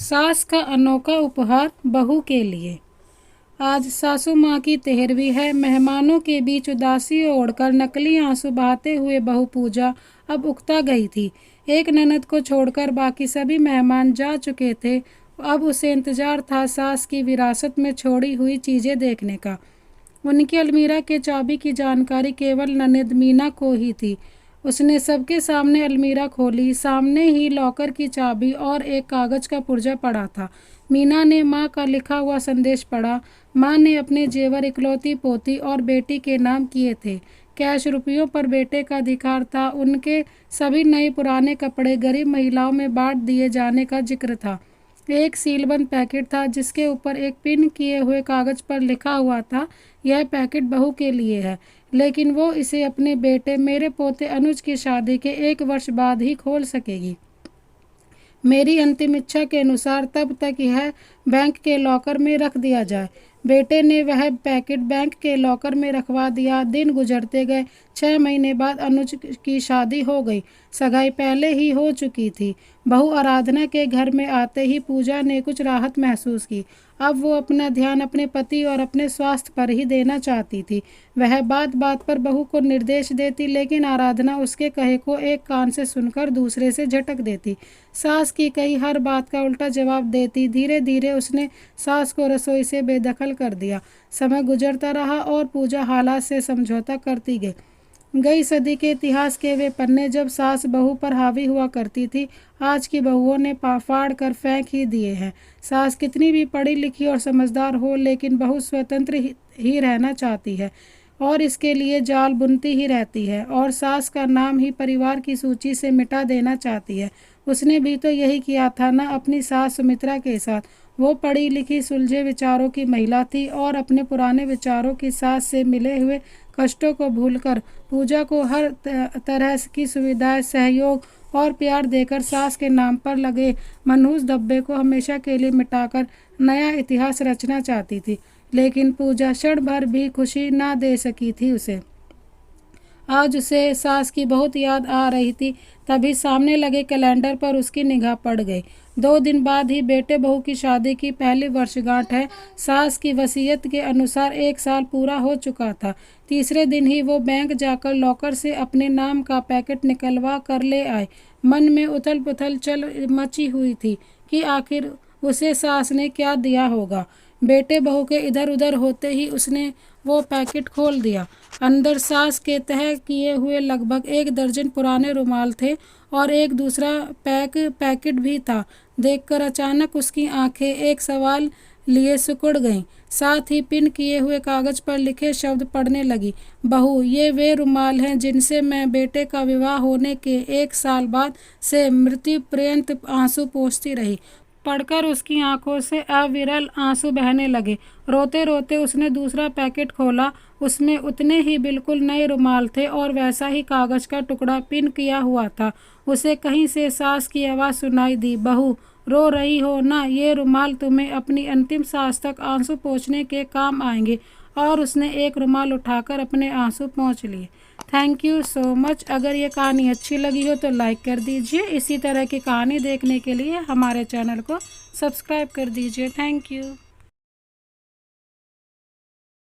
सास का अनोखा उपहार बहू के लिए। आज सासू माँ की 13वीं है। मेहमानों के बीच उदासी ओढ़कर नकली आंसू बहाते हुए बहू पूजा अब उकता गई थी। एक ननद को छोड़कर बाकी सभी मेहमान जा चुके थे। अब उसे इंतजार था सास की विरासत में छोड़ी हुई चीज़ें देखने का। उनकी अलमीरा के चाबी की जानकारी केवल ननद मीना को ही थी। उसने सबके सामने अलमीरा खोली। सामने ही लॉकर की चाबी और एक कागज़ का पुर्जा पड़ा था। मीना ने माँ का लिखा हुआ संदेश पढ़ा। माँ ने अपने जेवर इकलौती पोती और बेटी के नाम किए थे। कैश रुपयों पर बेटे का अधिकार था। उनके सभी नए पुराने कपड़े गरीब महिलाओं में बांट दिए जाने का जिक्र था। एक सीलबंद पैकेट था जिसके ऊपर एक पिन किए हुए कागज़ पर लिखा हुआ था, यह पैकेट बहू के लिए है, लेकिन वो इसे अपने बेटे मेरे पोते अनुज की शादी के 1 वर्ष बाद ही खोल सकेगी। मेरी अंतिम इच्छा के अनुसार तब तक यह बैंक के लॉकर में रख दिया जाए। बेटे ने वह पैकेट बैंक के लॉकर में रखवा दिया। दिन गुजरते गए। 6 महीने बाद अनुज की शादी हो गई। सगाई पहले ही हो चुकी थी। बहू आराधना के घर में आते ही पूजा ने कुछ राहत महसूस की। अब वो अपना ध्यान अपने पति और अपने स्वास्थ्य पर ही देना चाहती थी। वह बात बात पर बहू को निर्देश देती, लेकिन आराधना उसके कहे को एक कान से सुनकर दूसरे से झटक देती। सास की कही हर बात का उल्टा जवाब देती। धीरे धीरे उसने सास को रसोई से बेदखल कर दिया। समय गुजरता रहा और पूजा हालात से समझौता करती गई सदी के इतिहास के वे पन्ने जब सास बहू पर हावी हुआ करती थी, आज की बहुओं ने फाड़ कर फेंक ही दिए हैं। सास कितनी भी पढ़ी लिखी और समझदार हो, लेकिन बहू स्वतंत्र ही रहना चाहती है और इसके लिए जाल बुनती ही रहती है और सास का नाम ही परिवार की सूची से मिटा देना चाहती है। उसने भी तो यही किया था ना अपनी सास सुमित्रा के साथ। वो पढ़ी लिखी सुलझे विचारों की महिला थी और अपने पुराने विचारों की सास से मिले हुए कष्टों को भूलकर पूजा को हर तरह की सुविधाएं, सहयोग और प्यार देकर सास के नाम पर लगे मनहूस धब्बे को हमेशा के लिए मिटाकर नया इतिहास रचना चाहती थी। लेकिन पूजा क्षण भर भी खुशी ना दे सकी थी उसे। आज उसे सास की बहुत याद आ रही थी। तभी सामने लगे कैलेंडर पर उसकी निगाह पड़ गई। 2 दिन बाद ही बेटे बहू की शादी की पहली वर्षगांठ है। सास की वसीयत के अनुसार 1 साल पूरा हो चुका था। तीसरे दिन ही वो बैंक जाकर लॉकर से अपने नाम का पैकेट निकलवा कर ले आए। मन में उथल पुथल चल मची हुई थी कि आखिर उसे सास ने क्या दिया होगा। बेटे बहू के इधर उधर होते ही उसने वो पैकेट खोल दिया। अंदर सास के तह किए हुए लगभग 1 दर्जन पुराने रुमाल थे और एक दूसरा पैकेट भी था। देखकर अचानक उसकी आंखें एक सवाल लिए सिकुड़ गईं। साथ ही पिन किए हुए कागज पर लिखे शब्द पढ़ने लगी। बहू, ये वे रुमाल हैं जिनसे मैं बेटे का विवाह होने के 1 साल बाद से मृत्यु पर्यंत आंसू पोंछती रही। पढ़कर उसकी आंखों से अविरल आंसू बहने लगे। रोते रोते उसने दूसरा पैकेट खोला। उसमें उतने ही बिल्कुल नए रुमाल थे और वैसा ही कागज का टुकड़ा पिन किया हुआ था। उसे कहीं से सास की आवाज़ सुनाई दी, बहू रो रही हो ना, ये रुमाल तुम्हें अपनी अंतिम सांस तक आंसू पोंछने के काम आएंगे। और उसने एक रुमाल उठाकर अपने आंसू पोंछ लिए। Thank you so much. अगर ये कहानी अच्छी लगी हो तो लाइक कर दीजिए। इसी तरह की कहानी देखने के लिए हमारे चैनल को सब्सक्राइब कर दीजिए। Thank you.